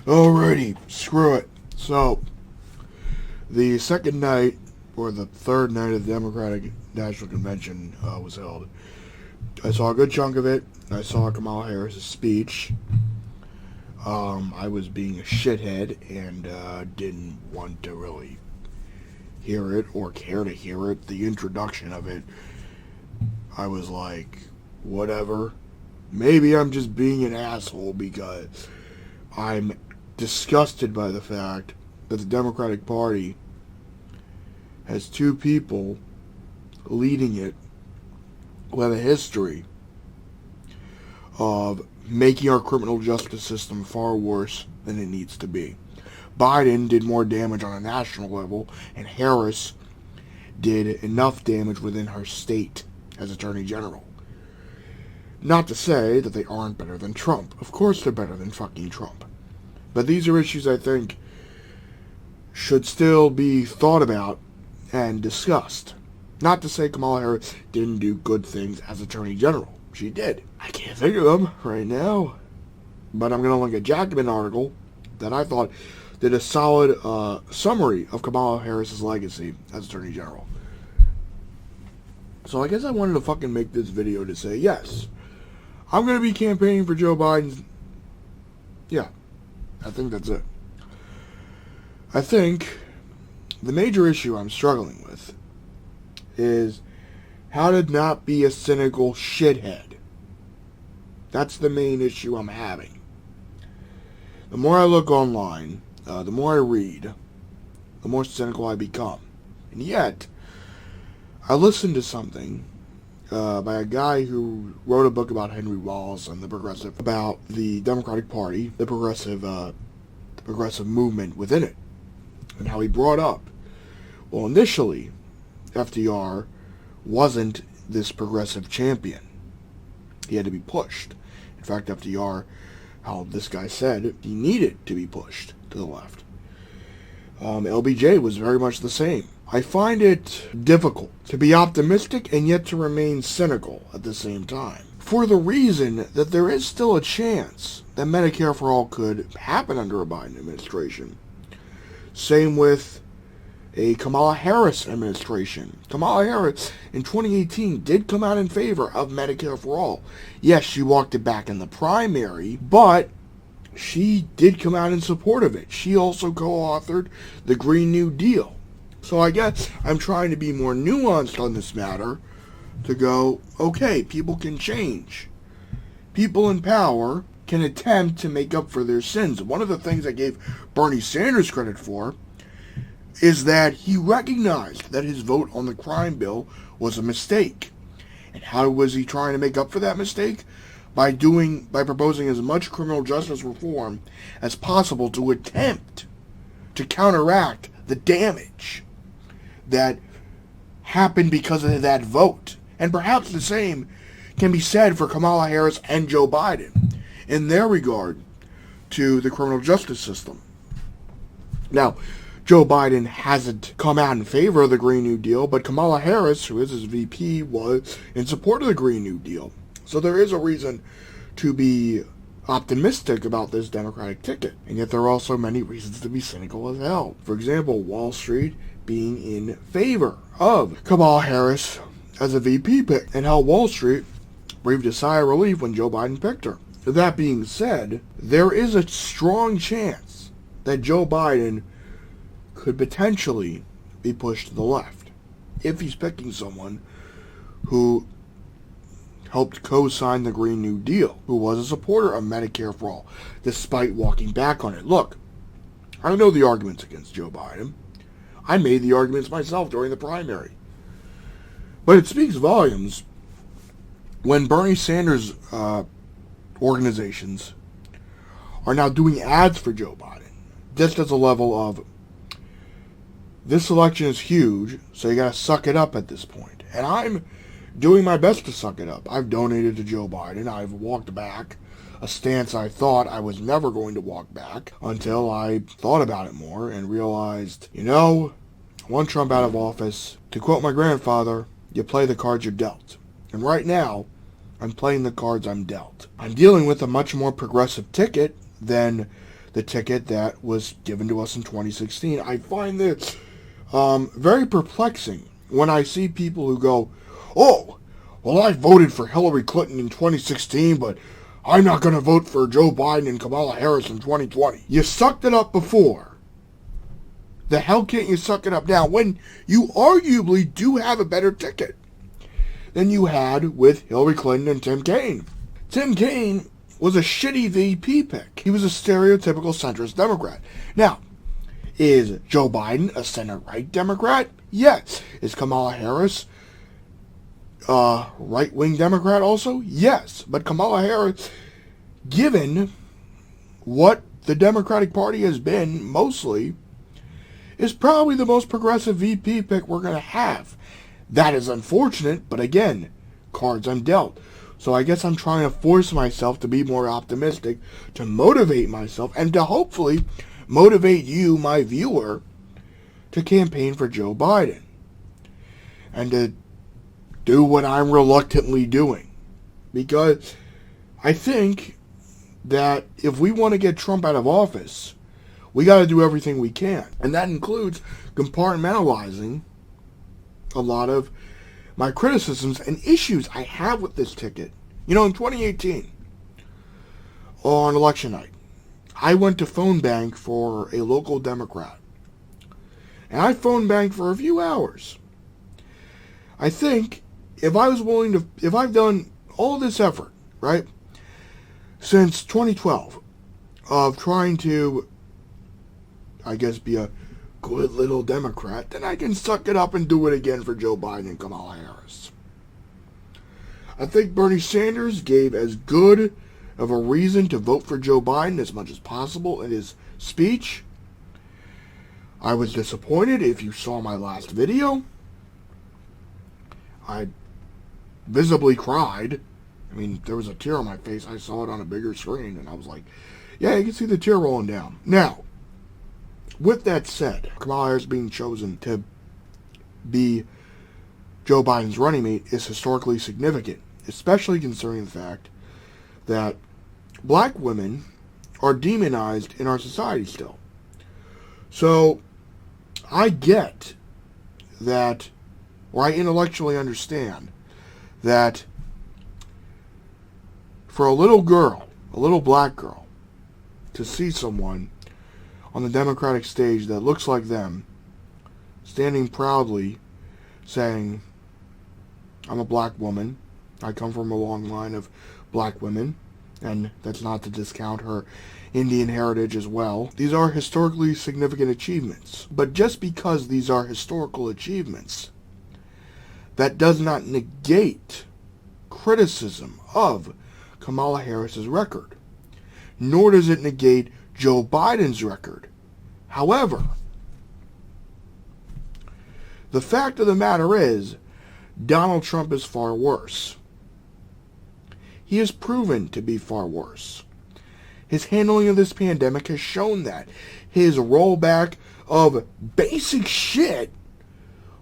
Alrighty, screw it. So, the second night, or the third night of the Democratic National Convention was held. I saw a good chunk of it. I saw Kamala Harris' speech. I was being a shithead and didn't want to really hear it or care to hear it. The introduction of it, I was like, whatever. Maybe I'm just being an asshole because I'm disgusted by the fact that the Democratic Party has two people leading it who have a history of making our criminal justice system far worse than it needs to be. Biden did more damage on a national level, and Harris did enough damage within her state as Attorney General. Not to say that they aren't better than Trump. Of course they're better than fucking Trump. But these are issues I think should still be thought about and discussed. Not to say Kamala Harris didn't do good things as Attorney General. She did. I can't think of them right now. But I'm going to link a Jacobin article that I thought did a solid summary of Kamala Harris' legacy as Attorney General. So I guess I wanted to fucking make this video to say, yes, I'm going to be campaigning for Joe Biden. Yeah, I think that's it. I think the major issue I'm struggling with is how to not be a cynical shithead. That's the main issue I'm having. The more I look online, the more I read, the more cynical I become. And yet, I listened to something by a guy who wrote a book about Henry Wallace and the progressive, about the Democratic Party, the progressive movement within it, and how he brought up, well, initially, FDR wasn't this progressive champion. He had to be pushed. In fact, FDR, how this guy said, he needed to be pushed to the left. LBJ was very much the same. I find it difficult to be optimistic and yet to remain cynical at the same time, for the reason that there is still a chance that Medicare for All could happen under a Biden administration. Same with a Kamala Harris administration. Kamala Harris in 2018 did come out in favor of Medicare for All. Yes, she walked it back in the primary, but she did come out in support of it. She also co-authored the Green New Deal. So I guess I'm trying to be more nuanced on this matter to go, okay, people can change. People in power can attempt to make up for their sins. One of the things I gave Bernie Sanders credit for is that he recognized that his vote on the crime bill was a mistake. And how was he trying to make up for that mistake? By proposing as much criminal justice reform as possible to attempt to counteract the damage that happened because of that vote. And perhaps the same can be said for Kamala Harris and Joe Biden in their regard to the criminal justice system. Now, Joe Biden hasn't come out in favor of the Green New Deal, but Kamala Harris, who is his VP, was in support of the Green New Deal. So there is a reason to be optimistic about this Democratic ticket, and yet there are also many reasons to be cynical as hell. For example, Wall Street being in favor of Kamala Harris as a VP pick, and how Wall Street breathed a sigh of relief when Joe Biden picked her. That being said, there is a strong chance that Joe Biden could potentially be pushed to the left if he's picking someone who helped co-sign the Green New Deal, who was a supporter of Medicare for All, despite walking back on it. Look, I know the arguments against Joe Biden. I made the arguments myself during the primary. But it speaks volumes when Bernie Sanders organizations are now doing ads for Joe Biden, just as a level of, this election is huge, so you gotta suck it up at this point. And I'm doing my best to suck it up. I've donated to Joe Biden. I've walked back a stance I thought I was never going to walk back until I thought about it more and realized, I want Trump out of office. To quote my grandfather, you play the cards you're dealt. And right now, I'm playing the cards I'm dealt. I'm dealing with a much more progressive ticket than the ticket that was given to us in 2016. I find this very perplexing when I see people who go, oh, well, I voted for Hillary Clinton in 2016, but I'm not going to vote for Joe Biden and Kamala Harris in 2020. You sucked it up before. The hell can't you suck it up now when you arguably do have a better ticket than you had with Hillary Clinton and Tim Kaine? Tim Kaine was a shitty VP pick. He was a stereotypical centrist Democrat. Now, is Joe Biden a center-right Democrat? Yes. Is Kamala Harris a right-wing Democrat also? Yes. But Kamala Harris, given what the Democratic Party has been mostly, is probably the most progressive VP pick we're going to have. That is unfortunate, but again, cards I'm dealt. So I guess I'm trying to force myself to be more optimistic, to motivate myself, and to hopefully motivate you, my viewer, to campaign for Joe Biden. And to do what I'm reluctantly doing. Because I think that if we want to get Trump out of office, we got to do everything we can. And that includes compartmentalizing a lot of my criticisms and issues I have with this ticket. You know, in 2018, on election night, I went to phone bank for a local Democrat. And I phone banked for a few hours. I think if I've done all this effort, right, since 2012, of trying to, I guess, be a good little Democrat, then I can suck it up and do it again for Joe Biden and Kamala Harris. I think Bernie Sanders gave as good of a reason to vote for Joe Biden as much as possible in his speech. I was disappointed if you saw my last video. I visibly cried. I mean, there was a tear on my face. I saw it on a bigger screen, and I was like, yeah, you can see the tear rolling down. Now, with that said, Kamala Harris being chosen to be Joe Biden's running mate is historically significant, especially considering the fact that black women are demonized in our society still. So, I get that, or I intellectually understand that for a little girl, a little black girl, to see someone on the Democratic stage that looks like them, standing proudly saying, I'm a black woman, I come from a long line of black women, and that's not to discount her Indian heritage as well. These are historically significant achievements. But just because these are historical achievements, that does not negate criticism of Kamala Harris's record. Nor does it negate Joe Biden's record. However, the fact of the matter is, Donald Trump is far worse. He has proven to be far worse. His handling of this pandemic has shown that. His rollback of basic shit,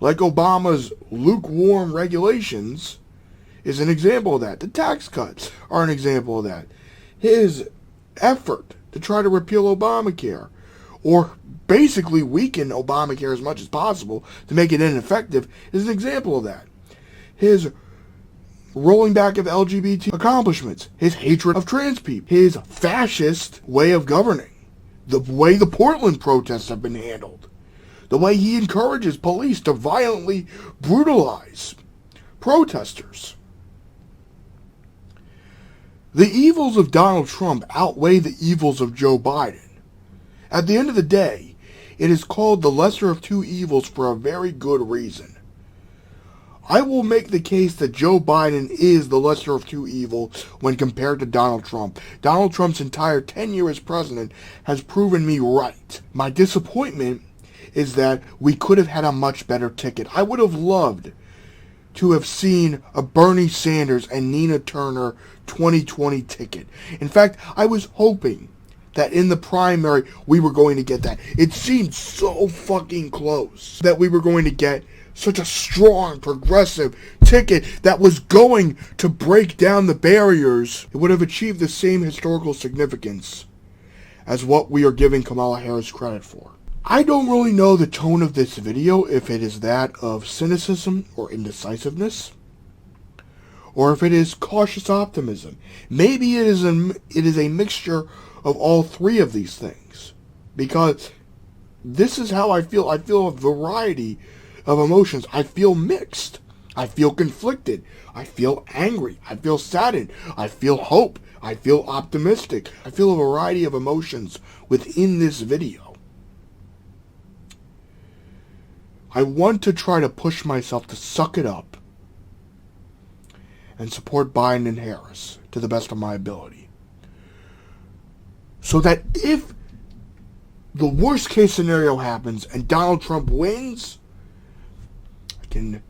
like Obama's lukewarm regulations, is an example of that. The tax cuts are an example of that. His effort to try to repeal Obamacare, or basically weaken Obamacare as much as possible to make it ineffective, is an example of that. His rolling back of LGBT accomplishments, his hatred of trans people, his fascist way of governing, the way the Portland protests have been handled, the way he encourages police to violently brutalize protesters. The evils of Donald Trump outweigh the evils of Joe Biden. At the end of the day, it is called the lesser of two evils for a very good reason. I will make the case that Joe Biden is the lesser of two evils when compared to Donald Trump. Donald Trump's entire tenure as president has proven me right. My disappointment is that we could have had a much better ticket. I would have loved to have seen a Bernie Sanders and Nina Turner 2020 ticket. In fact, I was hoping that in the primary we were going to get that. It seemed so fucking close that we were going to get such a strong, progressive ticket that was going to break down the barriers. It would have achieved the same historical significance as what we are giving Kamala Harris credit for. I don't really know the tone of this video, if it is that of cynicism or indecisiveness, or if it is cautious optimism. Maybe it is a mixture of all three of these things, because this is how I feel. I feel a variety of emotions. I feel mixed. I feel conflicted. I feel angry. I feel saddened. I feel hope. I feel optimistic. I feel a variety of emotions within this video. I want to try to push myself to suck it up and support Biden and Harris to the best of my ability. So that if the worst case scenario happens and Donald Trump wins, I can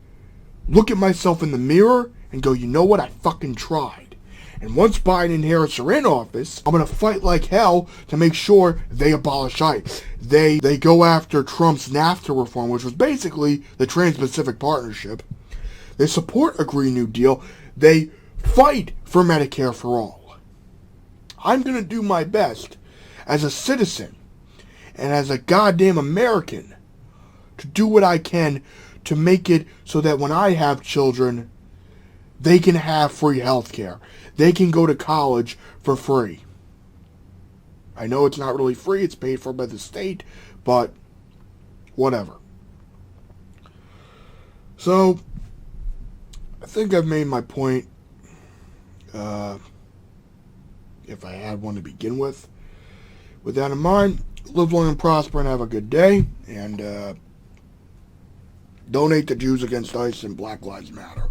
look at myself in the mirror and go, you know what, I fucking tried. And once Biden and Harris are in office, I'm going to fight like hell to make sure they abolish ICE. They go after Trump's NAFTA reform, which was basically the Trans-Pacific Partnership. They support a Green New Deal. They fight for Medicare for all. I'm going to do my best as a citizen and as a goddamn American to do what I can to make it so that when I have children, they can have free health care. They can go to college for free. I know it's not really free, it's paid for by the state, but whatever. So, I think I've made my point, if I had one to begin with. With that in mind, live long and prosper and have a good day, and donate to Jews Against ICE and Black Lives Matter.